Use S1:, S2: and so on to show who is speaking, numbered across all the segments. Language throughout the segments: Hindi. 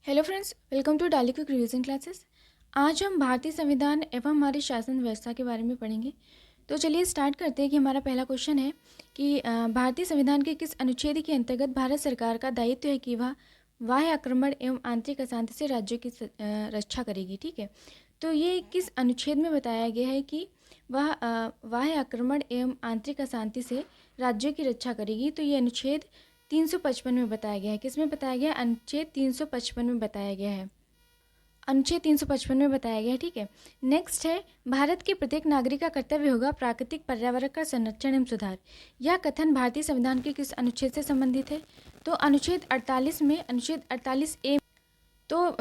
S1: हेलो फ्रेंड्स, वेलकम टू डाली क्विक रिवीजन क्लासेस। आज हम भारतीय संविधान एवं हमारी शासन व्यवस्था के बारे में पढ़ेंगे। तो चलिए स्टार्ट करते हैं कि हमारा पहला क्वेश्चन है कि भारतीय संविधान के किस अनुच्छेद के अंतर्गत भारत सरकार का दायित्व है कि वह बाह्य आक्रमण एवं आंतरिक अशांति से राज्यों की रक्षा करेगी। ठीक है, तो ये किस अनुच्छेद में बताया गया है कि वह बाह्य आक्रमण एवं आंतरिक अशांति से राज्यों की रक्षा करेगी। तो ये अनुच्छेद 355 में बताया गया है। किस में बताया गया है? अनुच्छेद 355 में बताया गया है। अनुच्छेद 355 में बताया गया है। ठीक है, नेक्स्ट है भारत के प्रत्येक नागरिक का कर्तव्य होगा प्राकृतिक पर्यावरण का संरक्षण एवं सुधार। यह कथन भारतीय संविधान के किस अनुच्छेद से संबंधित है? तो अनुच्छेद 48 में, अनुच्छेद 48A। तो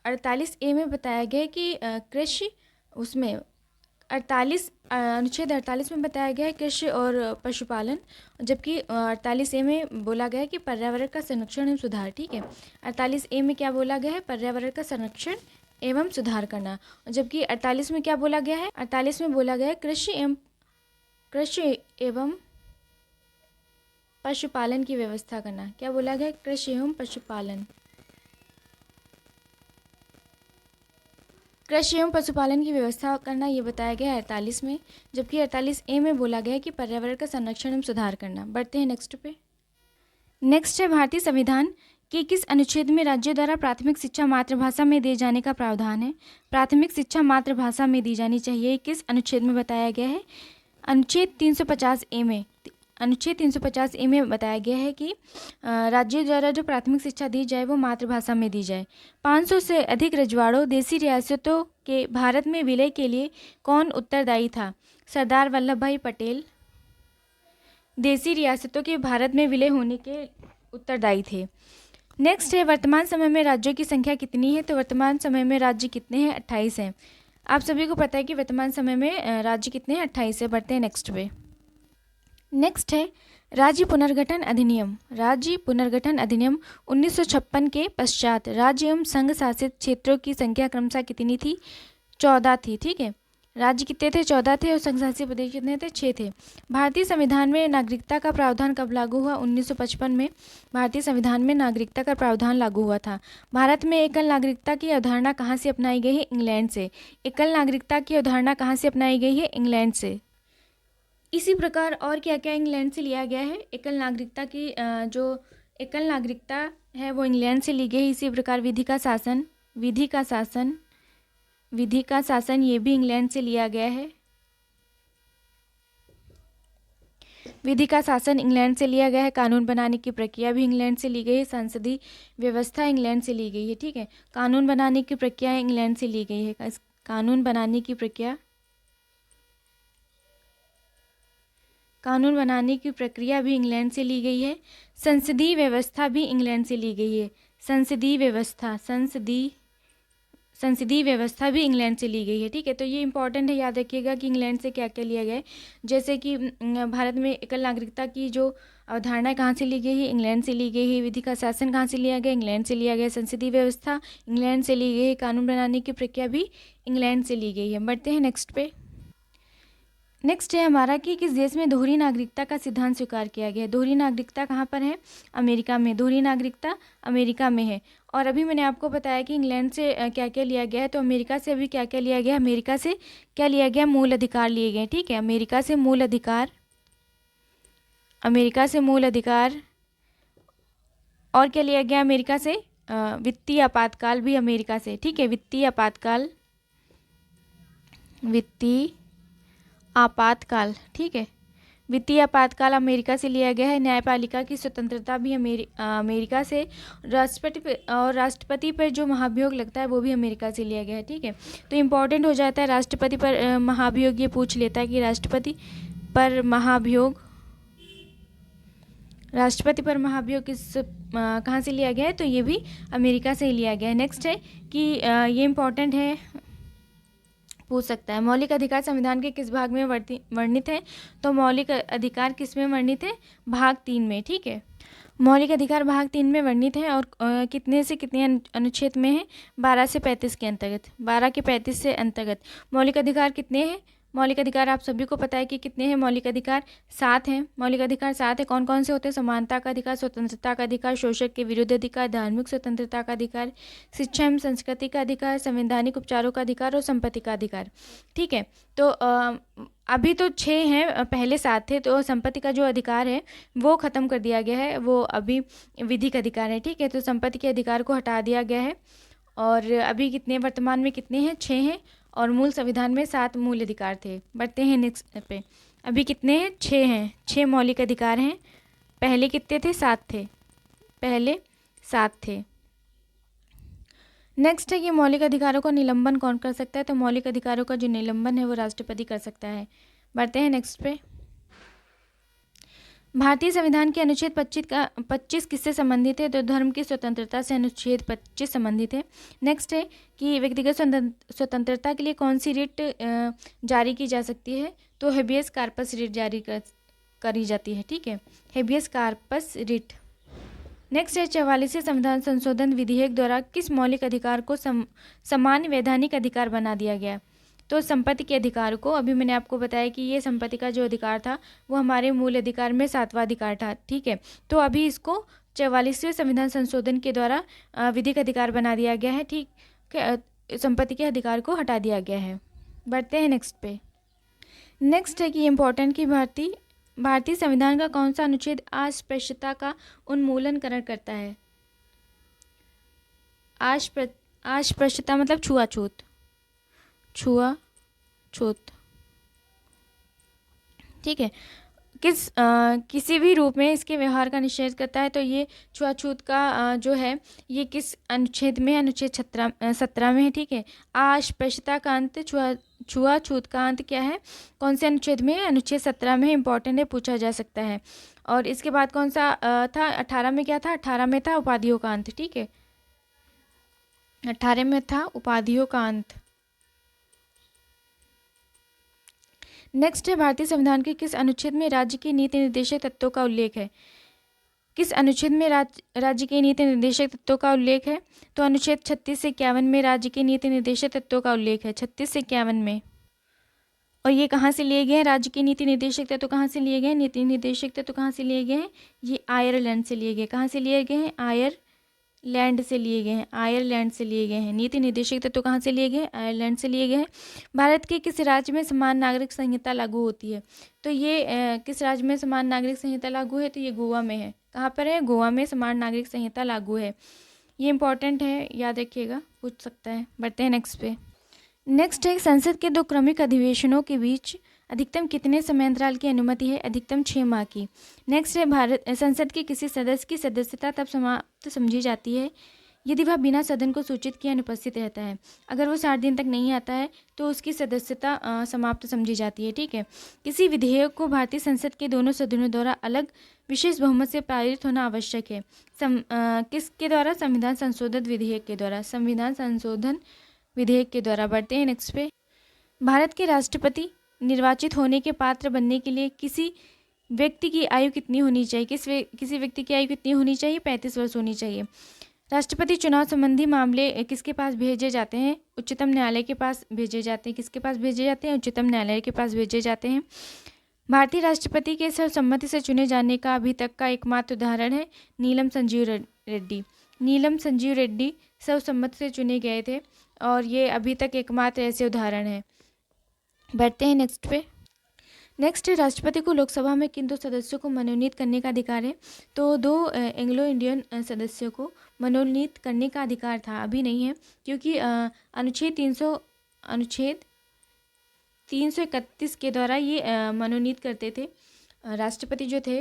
S1: 48A में बताया गया है कि कृषि, उसमें अनुच्छेद 48 में बताया गया है कृषि और पशुपालन, जबकि 48A में बोला गया है कि पर्यावरण का संरक्षण एवं सुधार। ठीक है, 48A में क्या बोला गया है? पर्यावरण का संरक्षण एवं सुधार करना। जबकि 48 में क्या बोला गया है? 48 में बोला गया है कृषि एवं पशुपालन की व्यवस्था करना। क्या बोला गया है? कृषि एवं पशुपालन, कृषि एवं पशुपालन की व्यवस्था करना, ये बताया गया है 48 में। जबकि 48A में बोला गया है कि पर्यावरण का संरक्षण एवं सुधार करना। बढ़ते हैं नेक्स्ट पे। नेक्स्ट है भारतीय संविधान के किस अनुच्छेद में राज्यों द्वारा प्राथमिक शिक्षा मातृभाषा में दिए जाने का प्रावधान है? प्राथमिक शिक्षा मातृभाषा में दी जानी चाहिए, किस अनुच्छेद में बताया गया है? अनुच्छेद 350A में। अनुच्छेद 350A में बताया गया है कि राज्यों द्वारा जो प्राथमिक शिक्षा दी जाए वो मातृभाषा में दी जाए। 500 से अधिक रजवाड़ों देशी रियासतों के भारत में विलय के लिए कौन उत्तरदायी था? सरदार वल्लभ भाई पटेल देशी रियासतों के भारत में विलय होने के उत्तरदायी थे। नेक्स्ट है वर्तमान समय में राज्यों की संख्या कितनी है? तो वर्तमान समय में राज्य कितने हैं? 28 हैं। आप सभी को पता है कि वर्तमान समय में राज्य कितने हैं? 28 है। बढ़ते हैं नेक्स्ट पे। नेक्स्ट है राज्य पुनर्गठन अधिनियम। राज्य पुनर्गठन अधिनियम 1956 के पश्चात राज्य एवं संघ शासित क्षेत्रों की संख्या क्रमशः कितनी थी? 14 थी। ठीक है, राज्य कितने थे? 14 थे और संघ शासित प्रदेश कितने थे? 6 थे। भारतीय संविधान में नागरिकता का प्रावधान कब लागू हुआ? 1955 में भारतीय संविधान में नागरिकता का प्रावधान लागू हुआ था। भारत में एकल नागरिकता की अवधारणा कहाँ से अपनाई गई है? इंग्लैंड से। एकल नागरिकता की अवधारणा कहाँ से अपनाई गई है? इंग्लैंड से। इसी प्रकार और क्या क्या इंग्लैंड से लिया गया है? एकल नागरिकता की जो एकल नागरिकता है वो इंग्लैंड से ली गई। इसी प्रकार विधि का शासन ये भी इंग्लैंड से लिया गया है। विधि का शासन इंग्लैंड से लिया गया है। कानून बनाने की प्रक्रिया भी इंग्लैंड से ली गई है। संसदीय व्यवस्था इंग्लैंड से ली गई है। ठीक है, कानून बनाने की प्रक्रिया इंग्लैंड से ली गई है। कानून बनाने की प्रक्रिया भी इंग्लैंड से ली गई है। संसदीय व्यवस्था भी इंग्लैंड से ली गई है। संसदीय व्यवस्था भी इंग्लैंड से ली गई है। ठीक है, तो ये इंपॉर्टेंट है, याद रखिएगा कि इंग्लैंड से क्या क्या लिया गया है। जैसे कि भारत में एकल नागरिकता की जो अवधारणा कहाँ से ली गई है? इंग्लैंड से ली गई है। विधि का शासन कहाँ से लिया गया? इंग्लैंड से लिया गया। संसदीय व्यवस्था इंग्लैंड से ली गई है। कानून बनाने की प्रक्रिया भी इंग्लैंड से ली गई है। बढ़ते हैं नेक्स्ट पे। नेक्स्ट है हमारा कि किस देश में दोहरी नागरिकता का सिद्धांत स्वीकार किया गया है? दोहरी नागरिकता कहाँ पर है? अमेरिका में। दोहरी नागरिकता अमेरिका में है। और अभी मैंने आपको बताया कि इंग्लैंड से क्या क्या लिया गया है, तो अमेरिका से अभी क्या क्या लिया गया? अमेरिका से क्या लिया गया? मूल अधिकार लिए गए। ठीक है, अमेरिका से मूल अधिकार और क्या लिया गया अमेरिका से? वित्तीय आपातकाल भी अमेरिका से। ठीक है, वित्तीय आपातकाल। ठीक है, वित्तीय आपातकाल अमेरिका से लिया गया है। न्यायपालिका की स्वतंत्रता भी अमेरिका से। राष्ट्रपति पर जो महाभियोग लगता है वो भी अमेरिका से लिया गया है। ठीक है, तो इम्पोर्टेंट हो जाता है राष्ट्रपति पर महाभियोग। ये पूछ लेता है कि राष्ट्रपति पर महाभियोग कहाँ से लिया गया है? तो ये भी अमेरिका से ही लिया गया है। नेक्स्ट है कि ये इम्पोर्टेंट है, पूछ सकता है, मौलिक अधिकार संविधान के किस भाग में वर्णित है? तो मौलिक अधिकार किस में वर्णित है? भाग 3 में। ठीक है, मौलिक अधिकार भाग 3 में वर्णित है। और कितने से कितने अनुच्छेद में है? 12 से 35 के अंतर्गत। 12 के 35 से अंतर्गत मौलिक अधिकार कितने हैं? मौलिक अधिकार आप सभी को पता है कि कितने हैं मौलिक अधिकार, 7 हैं। मौलिक अधिकार 7 है। कौन कौन से होते हैं? समानता का अधिकार, स्वतंत्रता का अधिकार, शोषक के विरुद्ध अधिकार, धार्मिक स्वतंत्रता का अधिकार, शिक्षा एवं संस्कृति का अधिकार, संवैधानिक उपचारों का अधिकार और संपत्ति का अधिकार। ठीक है, तो अभी तो 6 हैं, पहले 7 थे। तो संपत्ति का जो अधिकार है वो ख़त्म कर दिया गया है, वो अभी विधिक अधिकार है। ठीक है, तो संपत्ति के अधिकार को हटा दिया गया है। और अभी कितने, वर्तमान में कितने हैं? 6 हैं। और मूल संविधान में 7 मूल अधिकार थे। बढ़ते हैं नेक्स्ट पे। अभी कितने हैं? 6 हैं। 6 मौलिक अधिकार हैं। पहले कितने थे? 7 थे। पहले 7 थे। नेक्स्ट है कि मौलिक अधिकारों का निलंबन कौन कर सकता है? तो मौलिक अधिकारों का जो निलंबन है वो राष्ट्रपति कर सकता है। बढ़ते हैं नेक्स्ट पे। भारतीय संविधान के अनुच्छेद 25 किससे संबंधित है? तो धर्म की स्वतंत्रता से अनुच्छेद 25 संबंधित है। नेक्स्ट है कि व्यक्तिगत स्वतंत्रता के लिए कौन सी रिट जारी की जा सकती है? तो हेबियस कार्पस रिट जारी करी जाती है। ठीक है, हेबियस कार्पस रिट। नेक्स्ट है 44वें संविधान संशोधन विधेयक द्वारा किस मौलिक अधिकार को सामान्य वैधानिक अधिकार बना दिया गया? तो संपत्ति के अधिकार को, अभी मैंने आपको बताया कि ये संपत्ति का जो अधिकार था वो हमारे मूल अधिकार में 7वां अधिकार था। ठीक है, तो अभी इसको 44वें संविधान संशोधन के द्वारा विधिक अधिकार बना दिया गया है। ठीक है, संपत्ति के अधिकार को हटा दिया गया है। बढ़ते हैं नेक्स्ट पे। नेक्स्ट है कि इम्पोर्टेंट कि भारतीय संविधान का कौन सा अनुच्छेद अस्पृश्यता का उन्मूलनकरण करता है? अस्पृश्यता मतलब छुआछूत, छुआछूत। ठीक है, किसी भी रूप में इसके व्यवहार का निषेध करता है। तो ये छुआछूत का जो है ये किस अनुच्छेद में? अनुच्छेद 17 में है। ठीक है, अस्पृश्यता का अंत, छुआछूत का अंत क्या है? कौन से अनुच्छेद में? अनुच्छेद 17 में। इंपॉर्टेंट है, पूछा जा सकता है। और इसके बाद कौन सा था? 18 में क्या था? 18 में था उपाधियों का अंत। ठीक है, 18 में था उपाधियों का अंत। नेक्स्ट है भारतीय संविधान के किस अनुच्छेद में राज्य के नीति निर्देशक तत्वों का उल्लेख है? किस अनुच्छेद में राज्य के नीति निर्देशक तत्वों का उल्लेख है? तो अनुच्छेद 36 से 51 में राज्य के नीति निर्देशक तत्वों का उल्लेख है, 36 से 51 में। और ये कहाँ से लिए गए हैं? राज्य के नीति निर्देशक तत्व कहाँ से लिए गए हैं? नीति निर्देशक तत्व कहाँ से लिए गए हैं? ये आयरलैंड से लिए गए। कहाँ से लिए गए हैं? आयरलैंड से लिए गए हैं। आयरलैंड से लिए गए हैं। नीति निर्देशक तत्व कहाँ से लिए गए? आयरलैंड से लिए गए हैं। भारत के किस राज्य में समान नागरिक संहिता लागू होती है? तो ये किस राज्य में समान नागरिक संहिता लागू है? तो ये गोवा में है। कहाँ पर है? गोवा में समान नागरिक संहिता लागू है। ये इंपॉर्टेंट है, याद रखिएगा, पूछ सकता है। बढ़ते हैं नेक्स्ट पे। नेक्स्ट है संसद के 2 क्रमिक अधिवेशनों के बीच अधिकतम कितने समयांतराल की अनुमति है? अधिकतम 6 माह की। नेक्स्ट है भारत संसद के किसी सदस्य की सदस्यता तब समाप्त समझी जाती है यदि वह बिना सदन को सूचित किए अनुपस्थित रहता है। अगर वो 60 दिन तक नहीं आता है तो उसकी सदस्यता समाप्त समझी जाती है। ठीक है, किसी विधेयक को भारतीय संसद के दोनों सदनों द्वारा अलग विशेष बहुमत से पारित होना आवश्यक है। किसके द्वारा? संविधान संशोधन विधेयक के द्वारा। संविधान संशोधन विधेयक के द्वारा। बढ़ते हैं नेक्स्ट पे। भारत के राष्ट्रपति निर्वाचित होने के पात्र बनने के लिए किसी व्यक्ति की आयु कितनी होनी चाहिए? किसी व्यक्ति की आयु कितनी होनी चाहिए? 35 वर्ष होनी चाहिए। राष्ट्रपति चुनाव संबंधी मामले किसके पास भेजे जाते हैं? उच्चतम न्यायालय के पास भेजे जाते हैं। किसके पास भेजे जाते हैं? उच्चतम न्यायालय के पास भेजे जाते हैं। भारतीय राष्ट्रपति के सर्वसम्मति से चुने जाने का अभी तक का एकमात्र उदाहरण है नीलम संजीव रेड्डी। नीलम संजीव रेड्डी सर्वसम्मति से चुने गए थे और ये अभी तक एकमात्र ऐसे उदाहरण है। बढ़ते हैं नेक्स्ट पे। नेक्स्ट है राष्ट्रपति को लोकसभा में किन 2 सदस्यों को मनोनीत करने का अधिकार है? तो 2 एंग्लो इंडियन सदस्यों को मनोनीत करने का अधिकार था, अभी नहीं है, क्योंकि अनुच्छेद 331 के द्वारा ये मनोनीत करते थे। राष्ट्रपति जो थे,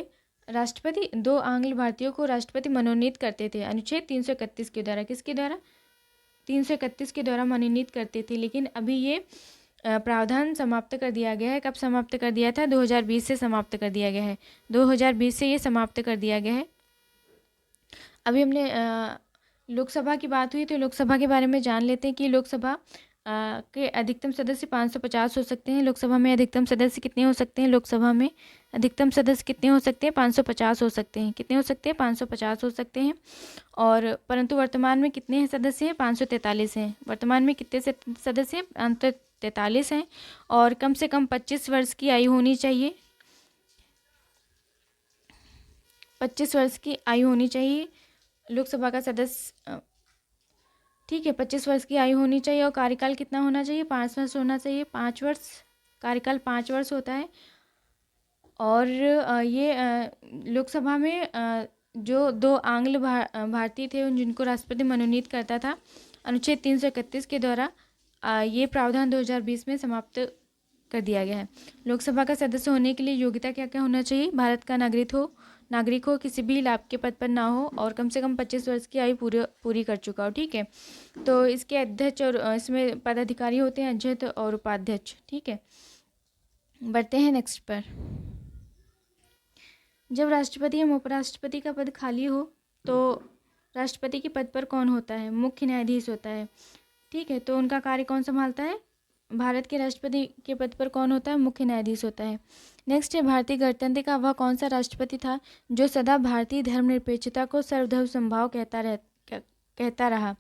S1: राष्ट्रपति 2 आंग्ल भारतीयों को राष्ट्रपति मनोनीत करते थे अनुच्छेद 331 के द्वारा। किसके द्वारा? 331 के द्वारा मनोनीत करते थे। लेकिन अभी ये प्रावधान समाप्त कर दिया गया है। कब समाप्त कर दिया था? 2020 से समाप्त कर दिया गया है। 2020 से ये समाप्त कर दिया गया है। अभी हमने लोकसभा की बात हुई तो लोकसभा के बारे में जान लेते हैं कि लोकसभा के अधिकतम सदस्य 550 हो सकते हैं। लोकसभा में अधिकतम सदस्य कितने हो सकते हैं? लोकसभा में अधिकतम सदस्य कितने हो सकते हैं? 550 हो सकते हैं। कितने हो सकते हैं? 550 हो सकते हैं। और परंतु वर्तमान में कितने हैं सदस्य हैं? 543 हैं। वर्तमान में कितने सदस्य हैं? 43 हैं और कम से कम 25 वर्ष की आयु होनी चाहिए। 25 वर्ष की आयु होनी चाहिए लोकसभा का सदस्य, ठीक है। 25 वर्ष की आयु होनी चाहिए और कार्यकाल कितना होना चाहिए? 5 वर्ष होना चाहिए। 5 वर्ष, कार्यकाल 5 वर्ष होता है। और ये लोकसभा में जो 2 आंग्ल भारतीय थे जिनको राष्ट्रपति मनोनीत करता था, अनुच्छेद 331 के द्वारा ये प्रावधान 2020 में समाप्त कर दिया गया है। लोकसभा का सदस्य होने के लिए योग्यता क्या क्या होना चाहिए? भारत का नागरिक हो, किसी भी लाभ के पद पर ना हो और कम से कम 25 वर्ष की आयु पूरी कर चुका हो, ठीक है। तो इसके अध्यक्ष और इसमें पदाधिकारी होते हैं अध्यक्ष और उपाध्यक्ष, ठीक है। बढ़ते हैं नेक्स्ट पर। जब राष्ट्रपति एवं उपराष्ट्रपति का पद खाली हो तो राष्ट्रपति के पद पर कौन होता है? मुख्य न्यायाधीश होता है, ठीक है। तो उनका कार्य कौन संभालता है? भारत के राष्ट्रपति के पद पर कौन होता है? मुख्य न्यायाधीश होता है। नेक्स्ट है, भारतीय गणतंत्र का वह कौन सा राष्ट्रपति था जो सदा भारतीय धर्मनिरपेक्षता को सर्वधर्म समभाव कहता रहा?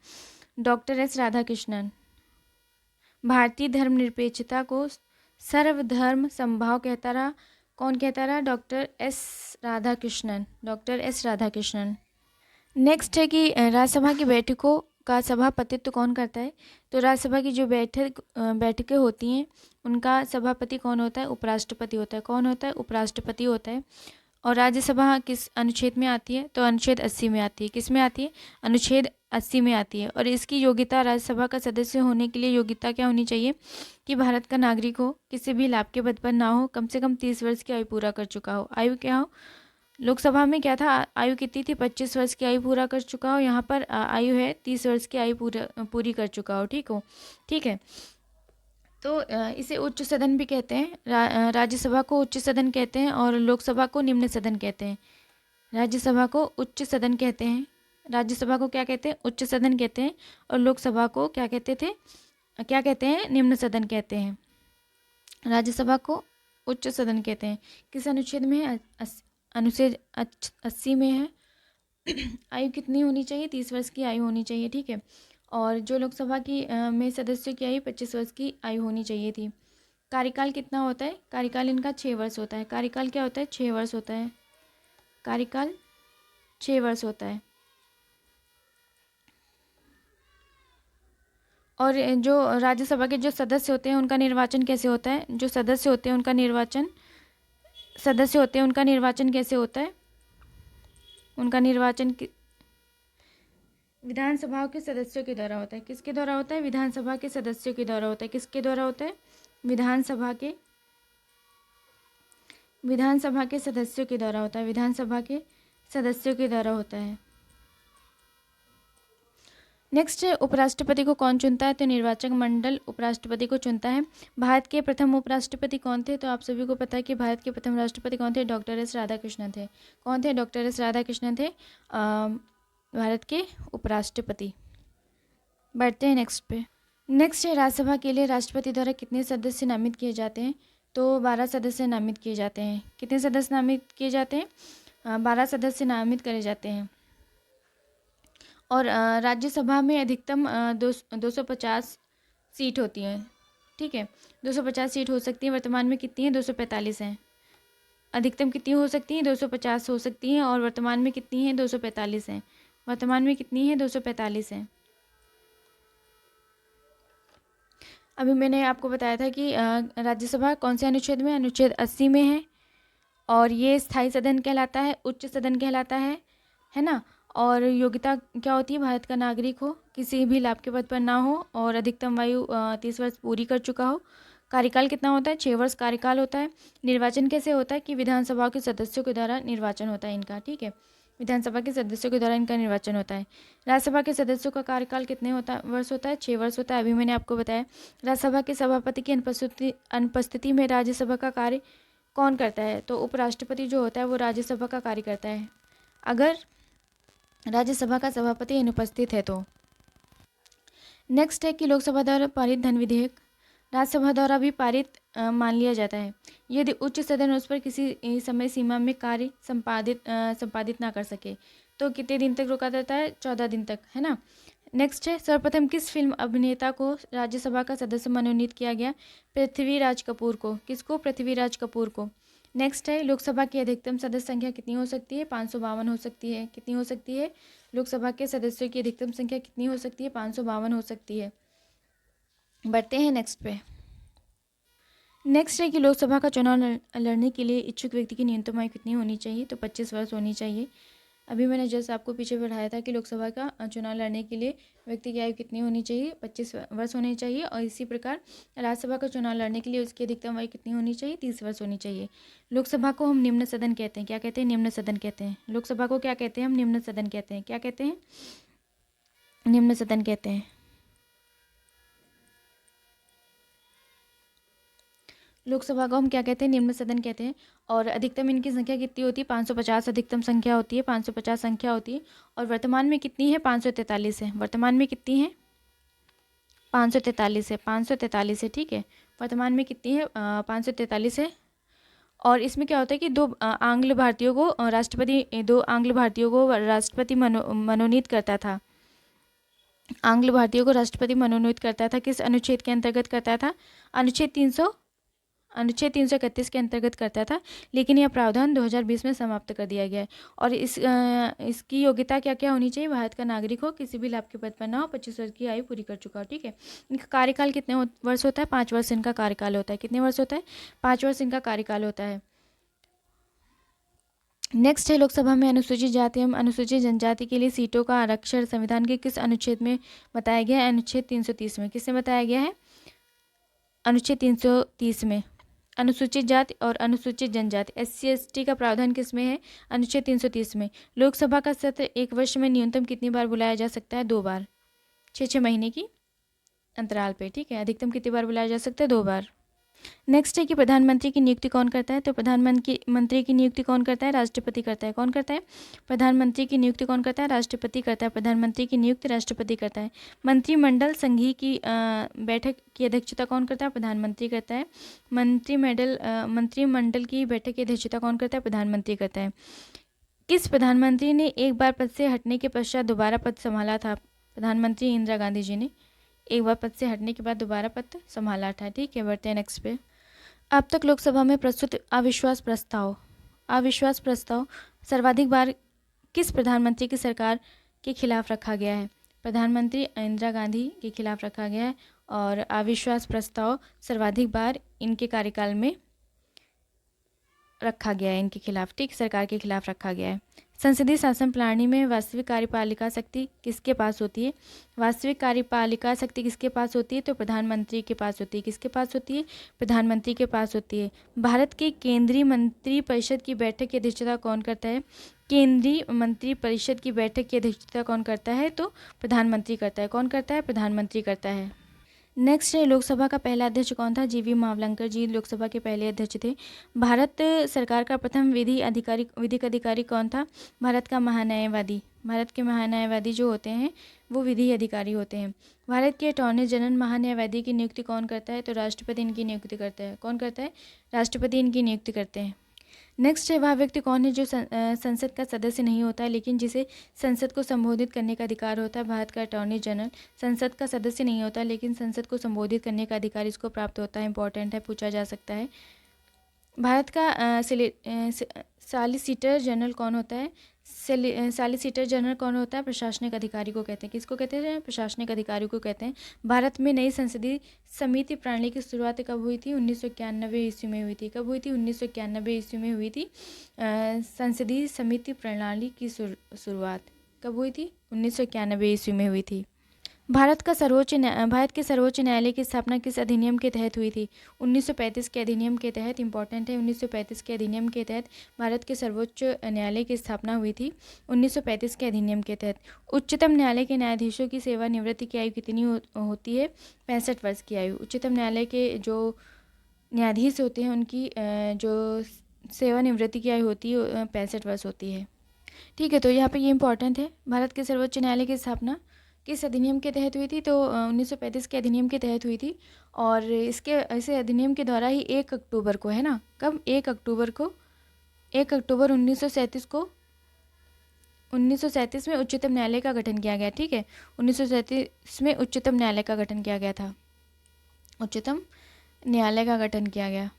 S1: Doctor S Radhakrishnan. भारतीय धर्मनिरपेक्षता को सर्वधर्म समभाव कहता रहा, कौन कहता रहा? Doctor S Radhakrishnan. नेक्स्ट है कि राज्यसभा की बैठकों का सभापतित्व कौन करता है? तो राज्यसभा की जो बैठकें होती हैं उनका सभापति कौन होता है? उपराष्ट्रपति होता है। कौन होता है? उपराष्ट्रपति होता है। और राज्यसभा किस अनुच्छेद में आती है? तो अनुच्छेद 80 में आती है। किस में आती है? अनुच्छेद 80 में आती है। और इसकी योग्यता, राज्यसभा का सदस्य होने के लिए योग्यता क्या होनी चाहिए? कि भारत का नागरिक हो, किसी भी लाभ के पद पर ना हो, कम से कम 30 वर्ष की आयु पूरा कर चुका हो। आयु क्या हो? लोकसभा में क्या था? आयु कितनी थी? 25 वर्ष की आयु पूरा कर चुका हो। यहाँ पर आयु है 30 वर्ष की आयु पूरी कर चुका हो, ठीक है। तो इसे उच्च सदन भी कहते हैं। राज्यसभा को उच्च सदन कहते हैं और लोकसभा को निम्न सदन कहते हैं। राज्यसभा को उच्च सदन कहते हैं, राज्यसभा को क्या कहते हैं? उच्च सदन कहते हैं। और लोकसभा को क्या कहते हैं? निम्न सदन कहते हैं। राज्यसभा को उच्च सदन कहते हैं। किस अनुच्छेद में है? अनुच्छेद 80 में है। आयु कितनी होनी चाहिए? 30 वर्ष की आयु होनी चाहिए, ठीक है। और जो लोकसभा की में सदस्यों की आयु 25 वर्ष की आयु होनी चाहिए थी। कार्यकाल कितना होता है? कार्यकाल इनका 6 वर्ष होता है। कार्यकाल क्या होता है? 6 वर्ष होता है। कार्यकाल 6 वर्ष होता है। और जो राज्यसभा के जो सदस्य होते हैं उनका निर्वाचन कैसे होता है? जो सदस्य होते हैं उनका निर्वाचन कैसे होता है? उनका निर्वाचन विधानसभा के सदस्यों के द्वारा होता है। किसके द्वारा होता है? विधानसभा के सदस्यों के द्वारा होता है। किसके द्वारा होता है? विधानसभा के सदस्यों के द्वारा होता है। विधानसभा के सदस्यों के द्वारा होता है। नेक्स्ट है, उपराष्ट्रपति को कौन चुनता है? तो निर्वाचक मंडल उपराष्ट्रपति को चुनता है। भारत के प्रथम उपराष्ट्रपति कौन थे? तो आप सभी को पता है कि भारत के प्रथम राष्ट्रपति कौन थे? डॉक्टर एस राधाकृष्णन थे। कौन थे? डॉक्टर एस राधाकृष्णन थे भारत के उपराष्ट्रपति। बढ़ते हैं नेक्स्ट पे। नेक्स्ट है, राज्यसभा के लिए राष्ट्रपति द्वारा कितने सदस्य नामित किए जाते हैं? तो 12 सदस्य नामित किए जाते हैं। कितने सदस्य नामित किए जाते हैं? 12 सदस्य नामित करे जाते हैं। और राज्यसभा में अधिकतम 250 सीट होती हैं, ठीक है। 250 सीट हो सकती हैं। वर्तमान में कितनी है? 245 हैं। अधिकतम कितनी हो सकती हैं? 250 हो सकती हैं। और वर्तमान में कितनी है? 245 हैं। वर्तमान में कितनी है? 245 हैं। अभी मैंने आपको बताया था कि राज्यसभा कौन से अनुच्छेद में? अनुच्छेद 80 में है। और ये स्थायी सदन कहलाता है, उच्च सदन कहलाता है ना। और योग्यता क्या होती है? भारत का नागरिक हो, किसी भी लाभ के पद पर ना हो और अधिकतम आयु 30 वर्ष पूरी कर चुका हो। कार्यकाल कितना होता है? 6 वर्ष कार्यकाल होता है। निर्वाचन कैसे होता है? कि विधानसभा के सदस्यों के द्वारा निर्वाचन होता है इनका, ठीक है। विधानसभा के सदस्यों के द्वारा इनका निर्वाचन होता है। राज्यसभा के सदस्यों का कार्यकाल कितने वर्ष होता है? 6 वर्ष होता है। अभी मैंने आपको बताया। राज्यसभा के सभापति की अनुपस्थिति में राज्यसभा का कार्य कौन करता है? तो उपराष्ट्रपति जो होता है वो राज्यसभा का कार्य करता है, अगर राज्यसभा का सभापति अनुपस्थित है तो। नेक्स्ट है कि लोकसभा द्वारा पारित धन विधेयक राज्यसभा द्वारा भी पारित मान लिया जाता है यदि उच्च सदन उस पर किसी समय सीमा में कार्य संपादित ना कर सके। तो कितने दिन तक रोका जाता है? 14 दिन तक, है ना। नेक्स्ट है, सर्वप्रथम किस फिल्म अभिनेता को राज्यसभा का सदस्य मनोनीत किया गया? पृथ्वीराज कपूर को। किसको? पृथ्वीराज कपूर को। नेक्स्ट है, लोकसभा की अधिकतम सदस्य संख्या कितनी हो सकती है? 552 हो सकती है। कितनी हो सकती है? लोकसभा के सदस्यों की अधिकतम संख्या कितनी हो सकती है? 552 हो सकती है। बढ़ते हैं नेक्स्ट पे। नेक्स्ट है कि लोकसभा का चुनाव लड़ने के लिए इच्छुक व्यक्ति की न्यूनतम आयु कितनी होनी चाहिए? तो 25 वर्ष होनी चाहिए। अभी मैंने जस्ट आपको पीछे बढ़ाया था कि लोकसभा का चुनाव लड़ने के लिए व्यक्ति की आयु कितनी होनी चाहिए? 25 वर्ष होनी चाहिए। और इसी प्रकार राज्यसभा का चुनाव लड़ने के लिए उसकी अधिकतम आयु कितनी होनी चाहिए? 30 वर्ष होनी चाहिए। लोकसभा को हम निम्न सदन कहते हैं। क्या कहते हैं? निम्न सदन कहते हैं। लोकसभा को क्या कहते हैं? हम निम्न सदन कहते हैं। क्या कहते हैं? निम्न सदन कहते हैं। लोकसभा को हम क्या कहते हैं? निम्न सदन कहते हैं। और अधिकतम इनकी संख्या कितनी होती है? 550 अधिकतम संख्या होती है। 550 संख्या होती है। और वर्तमान में कितनी है? 543 है। वर्तमान में कितनी है? 543 है। 543 है। ठीक है, वर्तमान में कितनी है? 543 है। और इसमें क्या होता है कि दो आंग्ल भारतीयों को राष्ट्रपति मनोनीत करता था। आंग्ल भारतीयों को राष्ट्रपति मनोनीत करता था। किस अनुच्छेद के अंतर्गत करता था? अनुच्छेद 331 के अंतर्गत करता था। लेकिन यह प्रावधान 2020 में समाप्त कर दिया गया है। और इसकी योग्यता क्या क्या होनी चाहिए? भारत का नागरिक हो, किसी भी लाभ के पद पर ना हो, 25 वर्ष की आयु पूरी कर चुका हो। ठीक है, इनका कार्यकाल कितने वर्ष होता है? 5 वर्ष इनका कार्यकाल होता है। कितने वर्ष होता है? 5 वर्ष इनका कार्यकाल होता है। नेक्स्ट है, लोकसभा में अनुसूचित जाति एवं अनुसूचित जनजाति के लिए सीटों का आरक्षण संविधान के किस अनुच्छेद में बताया गया है? अनुच्छेद 330 में। किसमें बताया गया है? अनुच्छेद 330 में। अनुसूचित जाति और अनुसूचित जनजाति SC/ST का प्रावधान किस में है? अनुच्छेद 330 में। लोकसभा का सत्र एक वर्ष में न्यूनतम कितनी बार बुलाया जा सकता है? 2 बार, 6 महीने की अंतराल पे। ठीक है, अधिकतम कितनी बार बुलाया जा सकता है? 2 बार। नेक्स्ट है कि प्रधानमंत्री की नियुक्ति कौन करता है? तो प्रधानमंत्री की नियुक्ति कौन करता है? राष्ट्रपति करता है। कौन करता है? प्रधानमंत्री की नियुक्ति कौन करता है? राष्ट्रपति करता है। प्रधानमंत्री की नियुक्ति राष्ट्रपति करता है। मंत्रिमंडल संघीय की बैठक की अध्यक्षता कौन करता है? प्रधानमंत्री करता है। मंत्रिमंडल की बैठक की अध्यक्षता कौन करता है? प्रधानमंत्री करता है। किस प्रधानमंत्री ने एक बार पद से हटने के पश्चात दोबारा पद संभाला था? प्रधानमंत्री इंदिरा गांधी जी ने एक बार पद से हटने के बाद दोबारा पद संभाला था। ठीक है, बढ़ते हैं नेक्स्ट पे। अब तक लोकसभा में प्रस्तुत अविश्वास प्रस्ताव सर्वाधिक बार किस प्रधानमंत्री की सरकार के खिलाफ रखा गया है? प्रधानमंत्री इंदिरा गांधी के खिलाफ रखा गया है। और अविश्वास प्रस्ताव सर्वाधिक बार इनके कार्यकाल में रखा गया है। इनके खिलाफ, ठीक, सरकार के खिलाफ रखा गया है। संसदीय शासन प्रणाली में वास्तविक कार्यपालिका शक्ति किसके पास होती है? वास्तविक कार्यपालिका शक्ति किसके पास होती है? तो प्रधानमंत्री के पास होती है। किसके पास होती है? प्रधानमंत्री के पास होती है। भारत के केंद्रीय मंत्री परिषद की बैठक की अध्यक्षता कौन करता है? केंद्रीय मंत्री परिषद की बैठक की अध्यक्षता कौन करता है? तो प्रधानमंत्री करता है। कौन करता है? प्रधानमंत्री करता है। नेक्स्ट है, लोकसभा का पहला अध्यक्ष कौन था? GV मावलंकर जी लोकसभा के पहले अध्यक्ष थे। भारत सरकार का प्रथम विधिक अधिकारी कौन था? भारत के महान्यायवादी जो होते हैं वो विधि अधिकारी होते हैं। भारत के अटॉर्नी जनरल महान्यायवादी की नियुक्ति कौन करता है? तो राष्ट्रपति इनकी नियुक्ति करता है। कौन करता है? राष्ट्रपति इनकी नियुक्ति करते हैं। नेक्स्ट है, वह व्यक्ति कौन है जो संसद का सदस्य नहीं होता है लेकिन जिसे संसद को संबोधित करने का अधिकार होता है? भारत का अटॉर्नी जनरल संसद का सदस्य नहीं होता लेकिन संसद को संबोधित करने का अधिकार इसको प्राप्त होता है। इंपॉर्टेंट है, पूछा जा सकता है। भारत का सॉलिसिटर जनरल कौन होता है? सॉलिसिटर जनरल कौन होता है? प्रशासनिक अधिकारी को कहते हैं। किसको कहते हैं? प्रशासनिक अधिकारी को कहते हैं। भारत में नई संसदीय समिति प्रणाली की शुरुआत कब हुई थी? 1991 ईस्वी में हुई थी। कब हुई थी? 1991 ईस्वी में हुई थी। संसदीय समिति प्रणाली की शुरुआत कब हुई थी? 1991 ईस्वी में हुई थी। भारत के सर्वोच्च न्यायालय की स्थापना किस अधिनियम के तहत हुई थी? 1935 के अधिनियम के तहत। इंपॉर्टेंट है, 1935 के अधिनियम के तहत भारत के सर्वोच्च न्यायालय की स्थापना हुई थी 1935 के अधिनियम के तहत। उच्चतम न्यायालय के न्यायाधीशों की सेवानिवृत्ति की आयु कितनी होती है? 65 वर्ष की आयु। उच्चतम न्यायालय के जो न्यायाधीश होते हैं उनकी जो सेवानिवृत्ति की आयु होती है 65 वर्ष होती है। ठीक है, तो यहाँ पर ये इंपॉर्टेंट है। भारत के सर्वोच्च न्यायालय की स्थापना किस अधिनियम के तहत हुई थी? तो 1935 के अधिनियम के तहत हुई थी। और इसे अधिनियम के द्वारा ही 1 अक्टूबर को, है ना, कब? 1 अक्टूबर 1937 को 1937 में उच्चतम न्यायालय का गठन किया गया। ठीक है, 1937 में उच्चतम न्यायालय का गठन किया गया था। उच्चतम न्यायालय का गठन किया गया।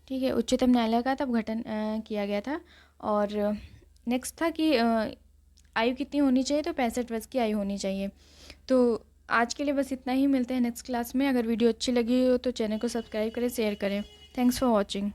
S1: ठीक है, उच्चतम न्यायालय का तब गठन किया गया था। और नेक्स्ट था कि आयु कितनी होनी चाहिए, तो 65 वर्ष की आयु होनी चाहिए। तो आज के लिए बस इतना ही, मिलते हैं नेक्स्ट क्लास में। अगर वीडियो अच्छी लगी हो तो चैनल को सब्सक्राइब करें, शेयर करें। Thanks for watching.